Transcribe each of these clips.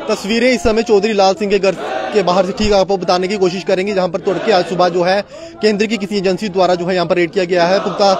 तस्वीरें इस समय चौधरी लाल सिंह के घर के बाहर से ठीक आपको बताने की कोशिश करेंगे, जहां पर तड़के आज सुबह जो है केंद्र की किसी एजेंसी द्वारा जो है यहाँ पर रेड किया गया है। पुख्ता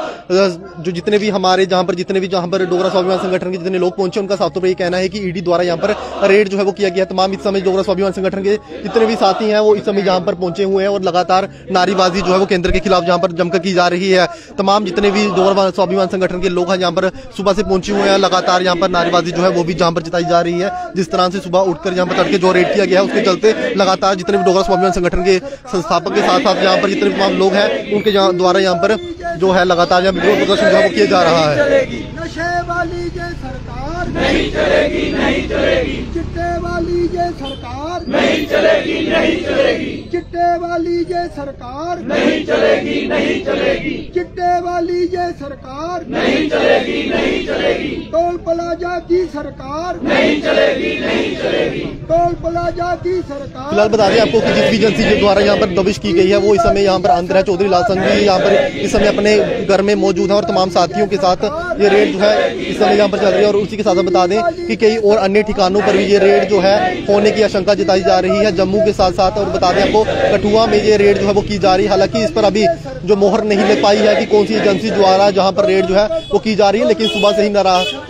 जो जितने भी हमारे जहां पर डोगरा स्वाभिमान संगठन के जितने लोग पहुंचे उनका साफ तौर पर ये कहना है कि ईडी द्वारा यहाँ पर रेड जो है वो किया गया। तमाम इस समय डोगरा स्वाभिमान संगठन के जितने भी साथी हैं वो इस समय यहाँ पर पहुंचे हुए हैं और लगातार नारेबाजी जो है वो केंद्र के खिलाफ जहाँ पर जमकर की जा रही है। तमाम जितने भी डोगरा स्वाभिमान संगठन के लोग हैं यहाँ पर सुबह से पहुंचे हुए हैं, लगातार यहाँ पर नारेबाजी जो है वो भी जहाँ पर जताई जा रही है। जिस तरह से सुबह उठकर यहाँ पर तड़के जो रेड किया गया है उसके चलते लगातार जितने भी डोगरा स्वाभिमान संगठन के संस्थापक के साथ साथ यहाँ पर जितने भी तमाम लोग हैं उनके द्वारा यहाँ पर जो है लगातार यहाँ विरोध प्रदर्शन जो है वो किया जा रहा है। नशे वाली ये सरकार नहीं चलेगी, नहीं चलेगी। चिट्टे वाली ये सरकार नहीं चलेगी, नहीं चलेगी। चिट्टे वाली ये सरकार नहीं चलेगी, नहीं चलेगी। चिट्टे वाली ये सरकार नहीं चलेगी, नहीं चलेगी। टोल प्लाजा की सरकार नहीं चलेगी, नहीं चलेगी। टोल प्लाजा की सरकार। फिलहाल बता दें आपको कि जिस भी एजेंसी के द्वारा यहाँ पर दबिश की गई है वो इस समय यहाँ पर अंदर है। चौधरी लाल सिंह भी यहाँ पर इस समय अपने घर में मौजूद है और तमाम साथियों के साथ ये रेड जो है इस समय यहाँ पर चल रही है। और उसी के साथ बता दें कि कई और अन्य ठिकानों पर भी ये रेड जो है होने की आशंका जताई जा रही है, जम्मू के साथ साथ। और बता दें आपको कठुआ में ये रेड जो है वो की जा रही है। हालांकि इस पर अभी जो मोहर नहीं लग पाई है कि कौन सी एजेंसी द्वारा जहाँ पर रेड जो है वो की जा रही है, लेकिन सुबह से ही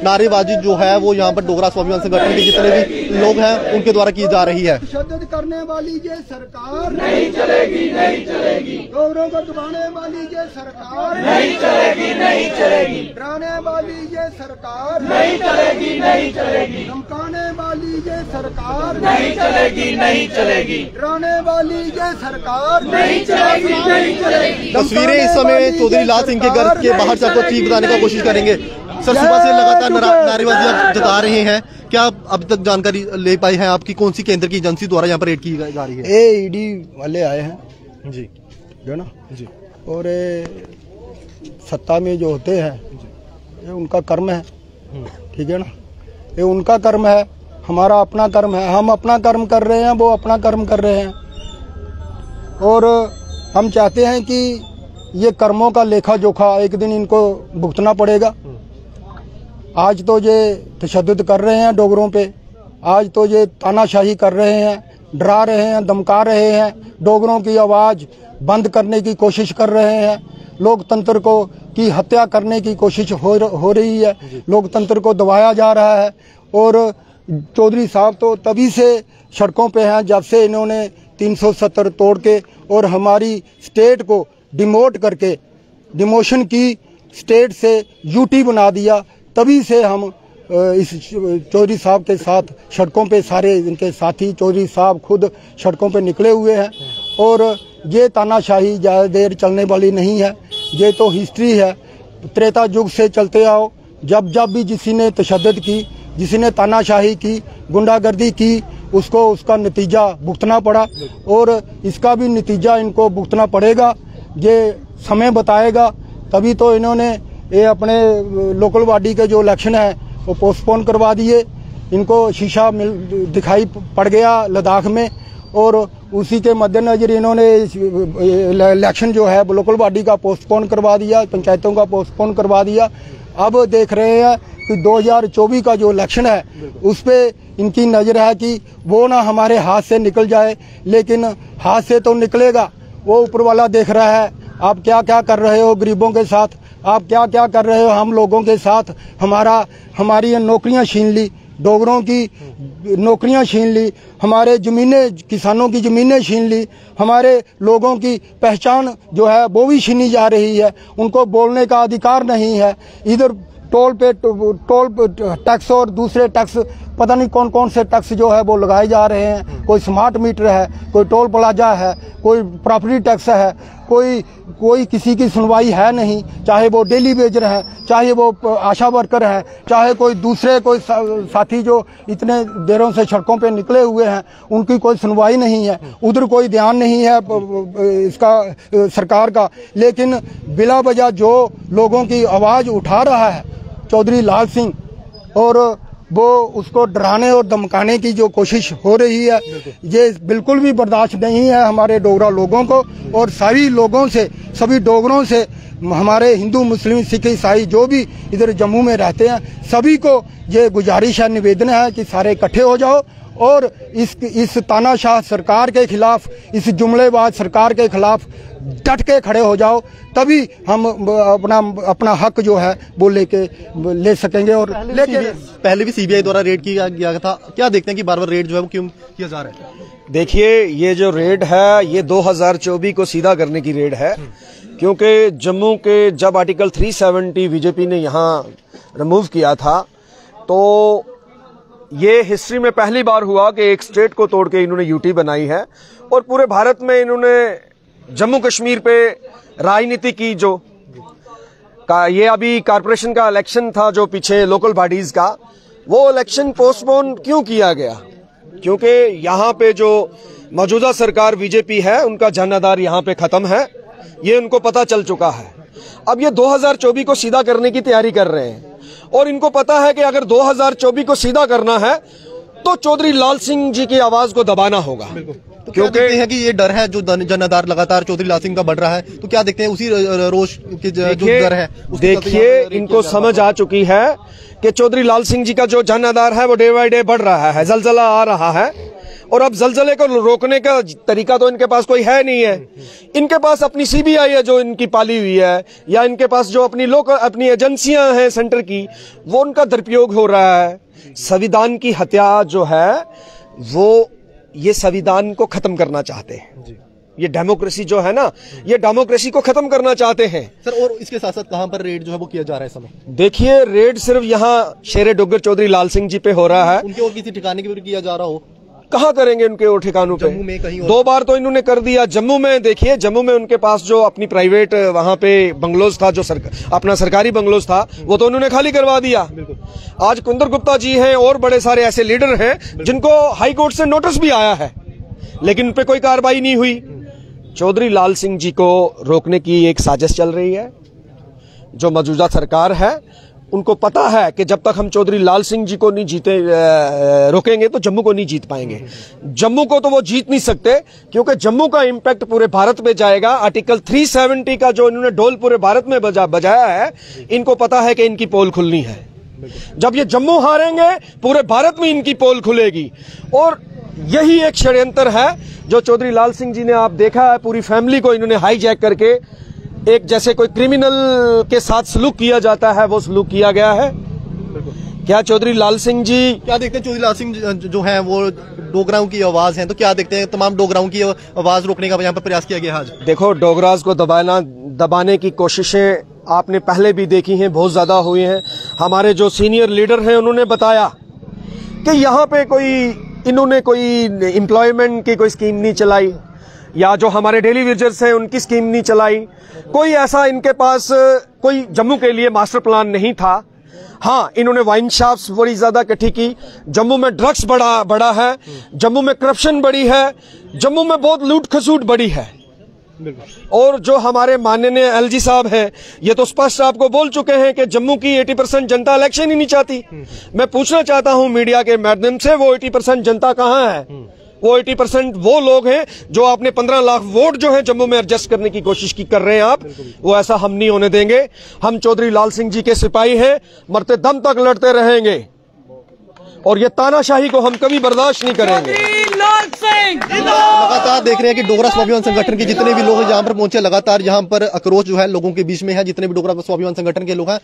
नारेबाजी जो है वो यहाँ पर डोगरा स्वाभिमान संगठन के जितने भी लोग हैं उनके द्वारा की जा रही है। तशद्दुद करने वाली ये सरकार नहीं चलेगी, नहीं चलेगी। डोगरों को दबाने वाली ये सरकार नहीं चलेगी, नहीं चलेगी। डराने वाली ये सरकार नहीं चलेगी, नहीं चलेगी। धमकाने वाली ये सरकार नहीं चलेगी, नहीं चलेगी। डराने वाली ये सरकार नहीं चलेगी, नहीं चलेगी। तस्वीरें इस समय चौधरी लाल सिंह के घर के बाहर से आपको ठीक बताने का कोशिश करेंगे। सर, सुबह से लगातार नारेबाजी आप जता रहे हैं, क्या अब तक जानकारी ले पाई है आपकी कौन सी केंद्र की एजेंसी द्वारा यहाँ पर रेड की जा रही है? ईडी वाले आए हैं जी, जो ना जी। और सत्ता में जो होते हैं ये उनका कर्म है, ठीक है ना। ये उनका कर्म है, हमारा अपना कर्म है। हम अपना कर्म कर रहे हैं, वो अपना कर्म कर रहे हैं। और हम चाहते हैं कि ये कर्मों का लेखा जोखा एक दिन इनको भुगतना पड़ेगा। आज तो ये तशद्दुद कर रहे हैं डोगरों पे, आज तो ये तानाशाही कर रहे हैं, डरा रहे हैं, धमका रहे हैं, डोगरों की आवाज़ बंद करने की कोशिश कर रहे हैं, लोकतंत्र को की हत्या करने की कोशिश हो रही है, लोकतंत्र को दबाया जा रहा है। और चौधरी साहब तो तभी से सड़कों पे हैं जब से इन्होंने 370 तोड़ के और हमारी स्टेट को डिमोट करके डिमोशन की स्टेट से यूटी बना दिया। तभी से हम इस चौधरी साहब के साथ सड़कों पे सारे इनके साथी चौधरी साहब खुद सड़कों पे निकले हुए हैं। और ये तानाशाही ज़्यादा देर चलने वाली नहीं है, ये तो हिस्ट्री है, त्रेता युग से चलते आओ। जब जब भी किसी ने तशद्दुद की, किसी ने तानाशाही की, गुंडागर्दी की, उसको उसका नतीजा भुगतना पड़ा और इसका भी नतीजा इनको भुगतना पड़ेगा। ये समय बताएगा। तभी तो इन्होंने ये अपने लोकल बॉडी के जो इलेक्शन है वो पोस्टपोन करवा दिए। इनको शीशा दिखाई पड़ गया लद्दाख में और उसी के मद्देनजर इन्होंने इलेक्शन जो है लोकल बॉडी का पोस्टपोन करवा दिया, पंचायतों का पोस्टपोन करवा दिया। अब देख रहे हैं कि 2024 का जो इलेक्शन है उस पर इनकी नज़र है कि वो ना हमारे हाथ से निकल जाए, लेकिन हाथ से तो निकलेगा, वो ऊपर वाला देख रहा है। आप क्या क्या कर रहे हो गरीबों के साथ, आप क्या क्या कर रहे हो हम लोगों के साथ। हमारी नौकरियां छीन ली, डोगरों की नौकरियां छीन ली, हमारे ज़मीनें किसानों की ज़मीनें छीन ली, हमारे लोगों की पहचान जो है वो भी छीनी जा रही है। उनको बोलने का अधिकार नहीं है। इधर टोल टैक्स और दूसरे टैक्स पता नहीं कौन कौन से टैक्स जो है वो लगाए जा रहे हैं। कोई स्मार्ट मीटर है, कोई टोल प्लाजा है, कोई प्रॉपर्टी टैक्स है, कोई किसी की सुनवाई है नहीं। चाहे वो डेली वेजर है, चाहे वो आशा वर्कर है, चाहे कोई दूसरे कोई साथी जो इतने देरों से सड़कों पे निकले हुए हैं, उनकी कोई सुनवाई नहीं है। उधर कोई ध्यान नहीं है इसका सरकार का। लेकिन बिला वजह जो लोगों की आवाज़ उठा रहा है चौधरी लाल सिंह, और वो उसको डराने और धमकाने की जो कोशिश हो रही है, ये बिल्कुल भी बर्दाश्त नहीं है हमारे डोगरा लोगों को। और सभी लोगों से, सभी डोगरों से, हमारे हिंदू मुस्लिम सिख ईसाई जो भी इधर जम्मू में रहते हैं, सभी को ये गुजारिश है, निवेदन है कि सारे इकट्ठे हो जाओ और इस तानाशाह सरकार के खिलाफ, इस जुमलेबाज सरकार के खिलाफ डट के खड़े हो जाओ, तभी हम अपना हक जो है वो ले सकेंगे। और पहले भी सीबीआई द्वारा रेड किया गया था, क्या देखते हैं कि बार बार रेड जो है वो क्यों किया जा रहा है? देखिए, ये जो रेड है ये 2024 को सीधा करने की रेड है, क्योंकि जम्मू के जब आर्टिकल 370 बीजेपी ने यहाँ रिमूव किया था, तो ये हिस्ट्री में पहली बार हुआ कि एक स्टेट को तोड़ के इन्होंने यूटी बनाई है और पूरे भारत में इन्होंने जम्मू कश्मीर पे राजनीति की। ये अभी कारपोरेशन का इलेक्शन था जो पीछे लोकल बॉडीज का, वो इलेक्शन पोस्टपोन क्यों किया गया? क्योंकि यहाँ पे जो मौजूदा सरकार बीजेपी है उनका जनाधार यहाँ पे खत्म है, ये उनको पता चल चुका है। अब ये 2024 को सीधा करने की तैयारी कर रहे हैं और इनको पता है कि अगर 2024 को सीधा करना है तो चौधरी लाल सिंह जी की आवाज को दबाना होगा। तो क्योंकि है कि ये डर है जो जनाधार लगातार चौधरी लाल सिंह का बढ़ रहा है, तो क्या देखते हैं उसी रोष के जो डर है? देखिए, इनको समझ आ चुकी है कि चौधरी लाल सिंह जी का जो जनाधार है वो डे बाय डे बढ़ रहा है, जलजला आ रहा है और अब जलजले को रोकने का तरीका तो इनके पास कोई है नहीं है। इनके पास अपनी सीबीआई है जो इनकी पाली हुई है, या इनके पास जो अपनी एजेंसियां हैं सेंटर की, वो उनका दुरुपयोग हो रहा है। संविधान की हत्या जो है वो ये संविधान को खत्म करना चाहते हैं। ये डेमोक्रेसी जो है ना, ये डेमोक्रेसी को खत्म करना चाहते हैं सर। और इसके साथ साथ कहां पर रेड जो है वो किया जा रहा है इस समय? देखिए, रेड सिर्फ यहाँ शेरे डुग्गर चौधरी लाल सिंह जी पे हो रहा है। उनके और किसी ठिकाने के भी किया जा रहा हो? कहाँ करेंगे उनके और ठिकानों पे? जम्मू में कहीं और? 2 बार तो इन्होंने कर दिया। जम्मू में देखिए, जम्मू में उनके पास जो अपनी प्राइवेट वहां पे बंगलोज था, जो अपना सरकारी बंगलोज था, वो तो उन्होंने खाली करवा दिया। आज कुंदर गुप्ता जी हैं और बड़े सारे ऐसे लीडर हैं जिनको हाई कोर्ट से नोटिस भी आया है, लेकिन उन पे कोई कार्रवाई नहीं हुई। चौधरी लाल सिंह जी को रोकने की एक साजिश चल रही है। जो मौजूदा सरकार है उनको पता है कि जब तक हम चौधरी लाल सिंह जी को नहीं रोकेंगे तो जम्मू को नहीं जीत पाएंगे। जम्मू को तो वो जीत नहीं सकते, क्योंकि जम्मू का इंपैक्ट पूरे भारत में जाएगा। आर्टिकल 370 का जो इन्होंने ढोल पूरे भारत में बजाया है, इनको पता है कि इनकी पोल खुलनी है। जब ये जम्मू हारेंगे पूरे भारत में इनकी पोल खुलेगी। और यही एक षड्यंत्र है जो चौधरी लाल सिंह जी ने, आप देखा है, पूरी फैमिली को इन्होंने हाईजैक करके एक जैसे कोई क्रिमिनल के साथ सलूक किया जाता है वो सलूक किया गया है। क्या चौधरी लाल सिंह जी, क्या देखते हैं चौधरी लाल सिंह जो है वो डोगराओं की आवाज है, तो क्या देखते हैं तमाम डोगराओं की आवाज रोकने का यहाँ पर प्रयास किया गया आज? देखो, डोगरास को दबाने की कोशिशें आपने पहले भी देखी हैं, बहुत ज्यादा हुई हैं। हमारे जो सीनियर लीडर हैं उन्होंने बताया कि यहाँ पे इन्होंने कोई एम्प्लॉयमेंट की कोई स्कीम नहीं चलाई, या जो हमारे डेली वेजर्स हैं उनकी स्कीम नहीं चलाई। कोई ऐसा इनके पास कोई जम्मू के लिए मास्टर प्लान नहीं था। हाँ, इन्होंने वाइन शॉप्स बड़ी ज्यादा इकट्ठी की। जम्मू में ड्रग्स बड़ा है, जम्मू में करप्शन बड़ी है, जम्मू में बहुत लूट खसूट बड़ी है। और जो हमारे माननीय एलजी साहब हैं, ये तो स्पष्ट आपको बोल चुके हैं कि जम्मू की 80% जनता इलेक्शन ही नहीं चाहती। मैं पूछना चाहता हूं मीडिया के माध्यम से, वो 80% जनता कहां है? वो 80% वो लोग हैं जो आपने 15 लाख वोट जो है जम्मू में एडजस्ट करने की कोशिश कर रहे हैं आप। वो ऐसा हम नहीं होने देंगे। हम चौधरी लाल सिंह जी के सिपाही हैं, मरते दम तक लड़ते रहेंगे और ये तानाशाही को हम कभी बर्दाश्त नहीं करेंगे। लगातार देख रहे हैं कि डोगरा स्वाभिमान संगठन के जितने भी लोग यहाँ पर पहुंचे, लगातार यहाँ पर आक्रोश जो है लोगों के बीच में है। जितने भी डोगरा स्वाभिमान संगठन के लोग हैं,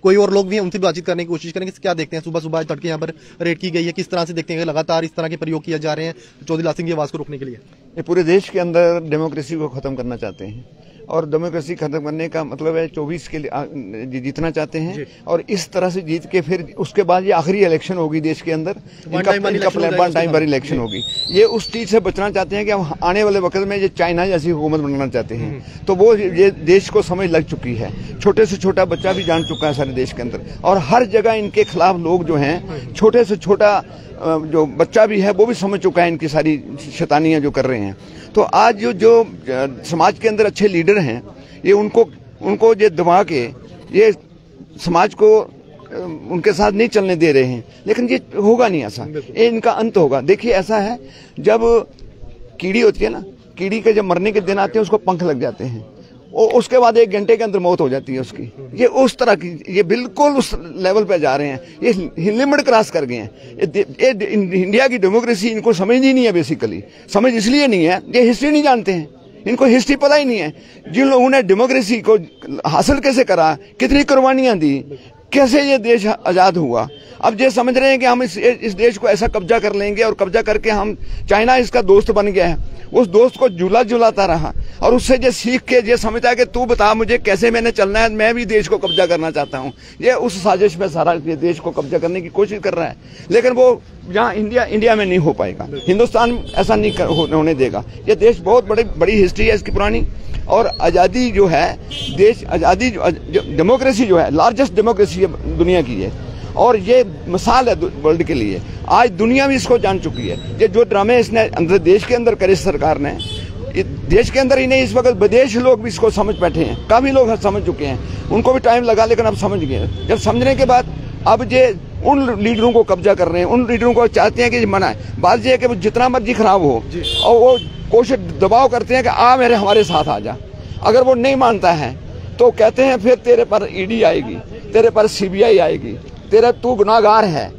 कोई और लोग भी हैं, उनसे बातचीत करने की कोशिश करेंगे। क्या देखते हैं, सुबह सुबह तड़के यहाँ पर रेड की गई है, किस तरह से देखते हैं लगातार इस तरह के प्रयोग किए जा रहे हैं चौधरी लाल सिंह की आवाज को रोकने के लिए? ये पूरे देश के अंदर डेमोक्रेसी को खत्म करना चाहते हैं और डेमोक्रेसी खत्म करने का मतलब है 24 के लिए जीतना चाहते हैं और इस तरह से जीत के फिर उसके बाद ये आखिरी इलेक्शन होगी देश के अंदर, इनका वन टाइम बार इलेक्शन होगी। ये उस चीज से बचना चाहते हैं कि हम आने वाले वक्त में ये चाइना जैसी हुकूमत बनाना चाहते हैं। तो वो ये देश को समझ लग चुकी है, छोटे से छोटा बच्चा भी जान चुका है सारे देश के अंदर, और हर जगह इनके खिलाफ लोग जो हैं, छोटे से छोटा जो बच्चा भी है वो भी समझ चुका है इनकी सारी शैतानियां जो कर रहे हैं। तो आज जो समाज के अंदर अच्छे लीडर हैं, ये उनको ये दबा के ये समाज को उनके साथ नहीं चलने दे रहे हैं, लेकिन ये होगा नहीं ऐसा, ये इनका अंत होगा। देखिए, ऐसा है जब कीड़ी होती है ना, कीड़ी के जब मरने के दिन आते हैं उसको पंख लग जाते हैं, उसके बाद 1 घंटे के अंदर मौत हो जाती है उसकी। ये उस तरह की, ये बिल्कुल उस लेवल पे जा रहे हैं, ये लिमिट क्रॉस कर गए हैं। ये इंडिया की डेमोक्रेसी इनको समझ ही नहीं है। बेसिकली समझ इसलिए नहीं है, ये हिस्ट्री नहीं जानते हैं, इनको हिस्ट्री पता ही नहीं है। जिन लोगों ने डेमोक्रेसी को हासिल कैसे करा, कितनी कुर्बानियां दी, कैसे ये देश आजाद हुआ, अब ये समझ रहे हैं कि हम इस देश को ऐसा कब्जा कर लेंगे और कब्जा करके हम, चाइना इसका दोस्त बन गया है, उस दोस्त को झुलाता रहा और उससे ये सीख के ये समझता है कि तू बता मुझे कैसे मैंने चलना है, मैं भी देश को कब्जा करना चाहता हूँ। ये उस साजिश में सारा ये देश को कब्जा करने की कोशिश कर रहा है, लेकिन वो यहाँ इंडिया में नहीं हो पाएगा, हिंदुस्तान ऐसा नहीं होने देगा। ये देश बहुत बड़ी हिस्ट्री है इसकी पुरानी, और आज़ादी जो है, देश आज़ादी डेमोक्रेसी जो है लार्जेस्ट डेमोक्रेसी है दुनिया की है, और ये मिसाल है वर्ल्ड के लिए। आज दुनिया भी इसको जान चुकी है। ये जो ड्रामे इसने अंदर देश के अंदर करे सरकार ने, देश के अंदर ही नहीं, इस वक्त विदेश लोग भी इसको समझ बैठे हैं, काफी लोग समझ चुके हैं, उनको भी टाइम लगा लेकिन अब समझ गए। जब समझने के बाद अब ये उन लीडरों को कब्जा कर रहे हैं, उन लीडरों को चाहते हैं कि मना है। बात यह है कि वो जितना मर्जी खराब हो और वो कोशिश दबाव करते हैं कि हमारे साथ आ जा। अगर वो नहीं मानता है तो कहते हैं फिर तेरे पर ईडी आएगी, तेरे पर सीबीआई आएगी, तेरा तू गुनाहगार है,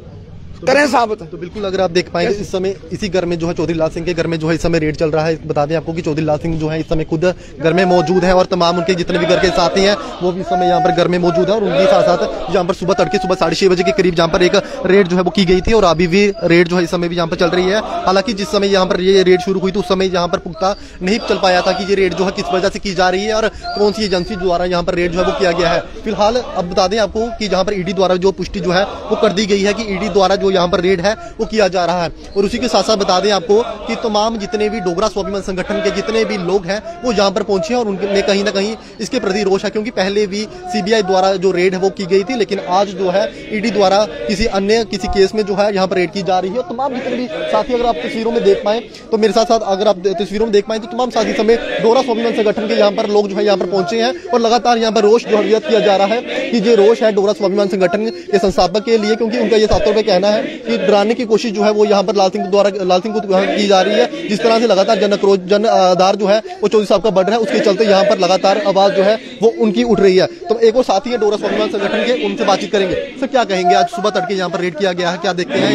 करें साबित। तो बिल्कुल अगर आप देख पाएंगे इस समय इसी घर में जो है चौधरी लाल सिंह के घर में जो है इस समय रेड चल रहा है। बता दें आपको कि चौधरी लाल सिंह जो है इस समय खुद घर में मौजूद है और तमाम उनके जितने भी घर के साथी हैं वो भी इस समय यहाँ पर घर में मौजूद है। और उनके साथ साथ यहाँ पर सुबह 6:30 बजे के करीब जहाँ पर एक रेड जो है वो की गई थी और अभी भी रेड जो है इस समय भी यहाँ पर चल रही है। हालांकि जिस समय यहाँ पर ये रेड शुरू हुई तो उस समय यहाँ पर पुख्ता नहीं चल पाया था कि ये रेड जो है किस वजह से की जा रही है और कौन सी एजेंसी द्वारा यहाँ पर रेड जो है वो किया गया है। फिलहाल अब बता दें आपको कि जहाँ पर ईडी द्वारा जो पुष्टि जो है वो कर दी गई है कि ईडी द्वारा जो यहाँ पर रेड है वो किया जा रहा है। और उसी के साथ साथ बता दें आपको कि तमाम जितने भी डोगरा स्वाभिमान संगठन के जितने भी लोग हैं वो यहाँ पर पहुंचे हैं और उनमें कहीं ना कहीं इसके प्रति रोष है, क्योंकि पहले भी सीबीआई द्वारा जो रेड है वो की गई थी, लेकिन आज जो है ईडी द्वारा किसी केस में जो है यहाँ पर रेड की जा रही है। तमाम जितने भी साथी अगर आप तस्वीरों में देख पाए तो मेरे साथ अगर आप तस्वीरों में देख पाए तो तमाम साथी समय डोगरा स्वाभिमान संगठन के यहाँ पर लोग जो है यहाँ पर पहुंचे हैं और लगातार यहाँ पर रोष जो व्यक्त किया जा रहा है कि ये रोष है डोगरा स्वाभिमान संगठन के संस्थापक के लिए, क्योंकि उनका ये साफ तौर पर कहना है कि डराने की कोशिश जो है वो यहाँ पर लाल सिंह को की जा रही है। जिस तरह से लगातार जन आधार जो है वो चौधरी साहब का बढ़ रहा है, उसके चलते यहाँ पर लगातार आवाज जो है वो उनकी उठ रही है। तो एक और साथी है डोगरा स्वाभिमान संगठन के, उनसे बातशत करेंगे। सर क्या कहेंगे, आज सुबह तड़के यहाँ पर रेड किया गया है, क्या देखते हैं?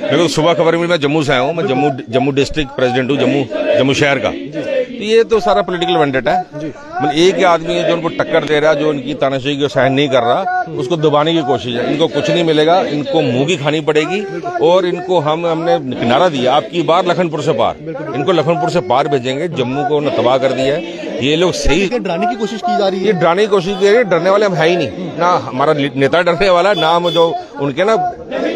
मेरे को सुबह खबर मिली, मैं जम्मू से आया हूँ, मैं जम्मू डिस्ट्रिक्ट प्रेसिडेंट हूँ, जम्मू शहर का। तो ये तो सारा पॉलिटिकल वेंडेटा है, मतलब एक ही आदमी है जो उनको टक्कर दे रहा है, जो इनकी तानाशाही को सहन नहीं कर रहा, उसको दबाने की कोशिश है। इनको कुछ नहीं मिलेगा, इनको मुंह की खानी पड़ेगी और इनको हमने किनारा दिया, आपकी बार लखनपुर से पार, इनको लखनपुर से पार भेजेंगे। जम्मू को उन्होंने तबाह कर दिया है। ये लोग सही डराने की कोशिश की जा रही है, ये डराने की कोशिश की जा रही है। डरने वाले हम है ही नहीं, ना हमारा नेता डरने वाला, ना हम जो उनके ना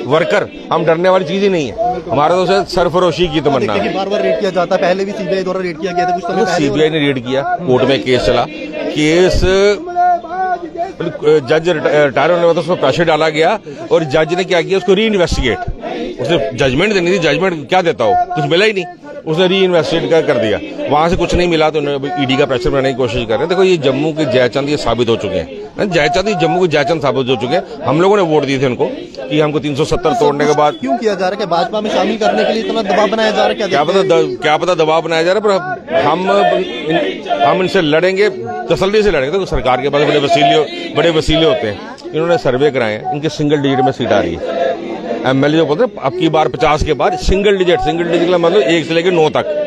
वर्कर, हम डरने वाली चीज ही नहीं है। हमारा तो सरफरोशी की तमन्ना है। बार-बार रेड किया जाता है, पहले भी सीबीआई द्वारा रेड किया गया था, कुछ समय पहले सीबीआई ने रेड किया, कोर्ट में केस चला, केस जज रिटायर होने वाला, उसको प्रेशर डाला गया और जज ने क्या किया, उसको री इन्वेस्टिगेट, उसे जजमेंट देनी थी, जजमेंट क्या देता हो, कुछ मिला ही नहीं, उसने री इन्वेस्टिगेट कर दिया, वहां से कुछ नहीं मिला तो ईडी का प्रेशर बनाने की कोशिश कर रहे हैं। देखो ये जम्मू के जयचंद ये साबित हो चुके हैं, जयचंद ही जम्मू के जयचंद साबित हो चुके हैं। हम लोगों ने वोट दिए थे उनको कि हमको 370 तोड़ने के बाद क्यों किया जा रहा है, भाजपा में शामिल करने के लिए इतना दबाव बनाया जा रहा है, क्या पता दबाव बनाया जा रहा है, पर हम इनसे लड़ेंगे, तसल्ली से लड़ेंगे। तो सरकार के पास बड़े वसीले होते हैं, इन्होंने सर्वे कराए हैं, इनके सिंगल डिजिट में सीट आ रही है। एमएलए जो बोलते हैं अब की बार 50 के बाद सिंगल डिजिट का मतलब 1 से लेकर 9 तक,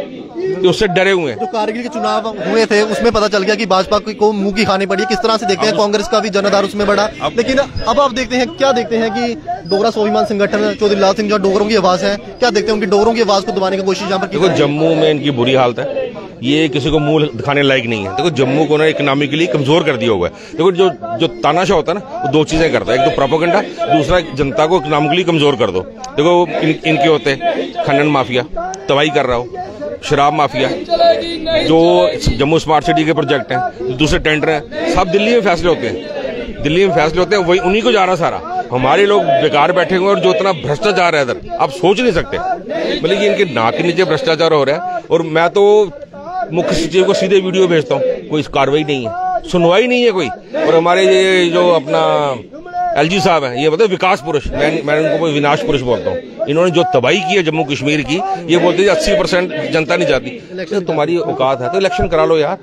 तो उससे डरे हुए हैं। जो कारगिल के चुनाव हुए थे उसमें पता चल गया कि भाजपा को मुंह की खानी पड़ी है, किस तरह से देखते हैं, कांग्रेस का भी जनाधार उसमें बढ़ा। लेकिन अब आप देखते हैं, क्या देखते हैं कि डोगरा स्वाभिमान संगठन चौधरी लाल सिंह जो डोगरों की आवाज है, क्या देखते हैं उनकी डोगरों की आवाज को दबाने की कोशिश यहाँ पर? देखो जम्मू में इनकी बुरी हालत है, ये किसी को मुंह दिखाने लायक नहीं है। देखो जम्मू को ना इकोनॉमिकली कमजोर कर दिया हुआ है। देखो जो तानाशाह होता है ना, वो 2 चीजें करता है, एक तो प्रोपेगेंडा, दूसरा जनता को इकोनॉमिकली कमजोर कर दो। देखो इनके होते हैं खनन माफिया, तबाही कर रहा हो, शराब माफिया, जो जम्मू स्मार्ट सिटी के प्रोजेक्ट हैं, दूसरे टेंडर हैं, सब दिल्ली में फैसले होते हैं, वही उन्हीं को जा रहा सारा। हमारे लोग बेकार बैठे हुए और जो इतना भ्रष्टाचार है इधर, आप सोच नहीं सकते, मतलब कि इनके नाक के नीचे भ्रष्टाचार हो रहा है। और मैं तो मुख्य सचिव को सीधे वीडियो भेजता हूँ, कोई कार्रवाई नहीं है, सुनवाई नहीं है कोई। और हमारे ये जो अपना एलजी साहब हैं, ये बताओ विकास पुरुष, मैं उनको विनाश पुरुष बोलता हूँ। इन्होंने जो तबाही की है जम्मू कश्मीर की, ये बोलते हैं 80% जनता नहीं चाहती। तुम्हारी औकात है तो इलेक्शन करा लो यार,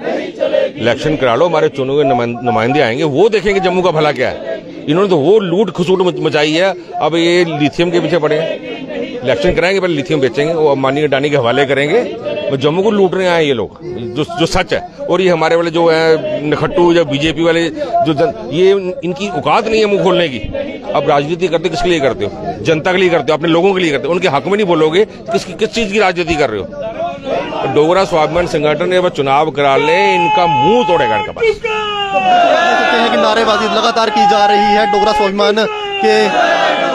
इलेक्शन करा लो, हमारे चुने हुए नुमाइंदे आएंगे, वो देखेंगे जम्मू का भला क्या है। इन्होंने तो वो लूट खसूट मचाई है, अब ये लिथियम के पीछे पड़े हैं। इलेक्शन कराएंगे पहले लिथियम बेचेंगे, वो अंबानी अडानी के हवाले करेंगे, तो जम्मू को लूटने आए ये लोग, जो सच है। और ये हमारे वाले जो है नखट्टू या बीजेपी वाले ये इनकी औकात नहीं है मुंह खोलने की। अब राजनीति करते किसके लिए करते हो? जनता के लिए करते हो, अपने लोगों के लिए करते हो। उनके हक में नहीं बोलोगे, किस चीज की राजनीति कर रहे हो? डोगरा स्वाभिमान संगठन ने चुनाव करा ले, इनका मुंह तोड़ेगा इनका पास। देख सकते हैं कि नारेबाजी लगातार की जा रही है डोगरा स्वाभिमान के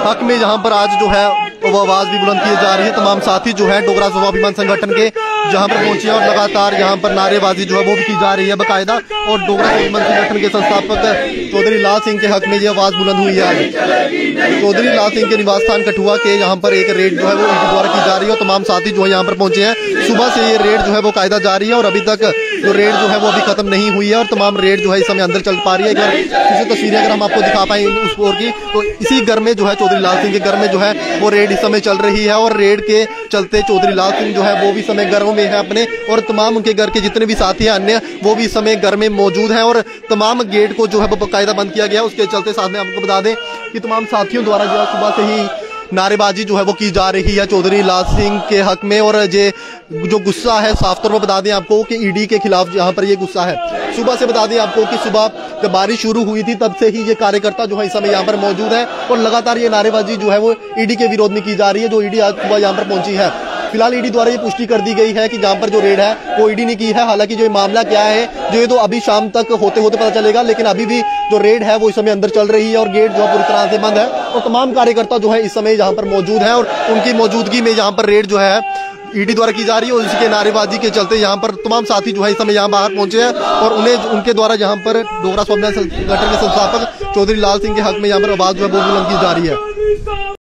हक में, जहां पर आज जो है वो आवाज भी बुलंद की जा रही है। तमाम साथी जो है डोगरा स्वाभिमान संगठन के जहां पर पहुंचे और लगातार यहां पर नारेबाजी जो है वो भी की जा रही है बाकायदा। और डोगरा स्वाभिमान संगठन के संस्थापक चौधरी लाल सिंह के हक में ये आवाज बुलंद हुई है। चौधरी लाल सिंह के निवास स्थान कठुआ के यहाँ पर एक रेड जो है वो ईडी द्वारा की जा रही है और तमाम साथी जो है यहाँ पर पहुंचे हैं। सुबह से ये रेड जो है वो कायदा जारी है और अभी तक जो रेड जो है वो अभी खत्म नहीं हुई है और तमाम रेड जो है इस समय अंदर चल पा रही है। अगर किसी तस्वीरें अगर हम आपको दिखा पाए उस ओर की, तो इसी घर में जो है चौधरी लाल सिंह के घर में जो है वो रेड इस समय चल रही है। और रेड के चलते चौधरी लाल सिंह जो है वो भी समय घरों में है अपने, और तमाम उनके घर के जितने भी साथी हैं अन्य वो भी समय घर में मौजूद हैं और तमाम गेट को जो है वो बाकायदा बंद किया गया है। उसके चलते साथ में आपको बता दें कि तमाम साथियों द्वारा जो है सुबह से ही नारेबाजी जो है वो की जा रही है चौधरी लाल सिंह के हक में। और ये जो गुस्सा है साफ तौर पर बता दें आपको कि ईडी के खिलाफ यहाँ पर ये गुस्सा है। सुबह से बता दें आपको कि सुबह जब बारिश शुरू हुई थी तब से ही ये कार्यकर्ता जो है इस समय यहाँ पर मौजूद है और लगातार ये नारेबाजी जो है वो ईडी के विरोध में की जा रही है, जो ईडी आज सुबह यहाँ पर पहुंची है। फिलहाल ईडी द्वारा ये पुष्टि कर दी गई है कि जहां पर जो रेड है वो ईडी ने की है। हालांकि जो ये मामला क्या है जो ये तो अभी शाम तक होते होते पता चलेगा, लेकिन अभी भी जो रेड है वो इस समय अंदर चल रही है और गेट जो है पूरी तरह से बंद है और तमाम कार्यकर्ता जो है इस समय यहाँ पर मौजूद है और उनकी मौजूदगी में यहाँ पर रेड जो है ईडी द्वारा की जा रही है। और इसके नारेबाजी के चलते यहाँ पर तमाम साथी जो है इस समय यहाँ बाहर पहुंचे हैं और उन्हें उनके द्वारा यहाँ पर डोगरा स्वाभिमान संगठन के संस्थापक चौधरी लाल सिंह के हक में यहाँ पर आवाज जो है वो बुलंद की जा रही है।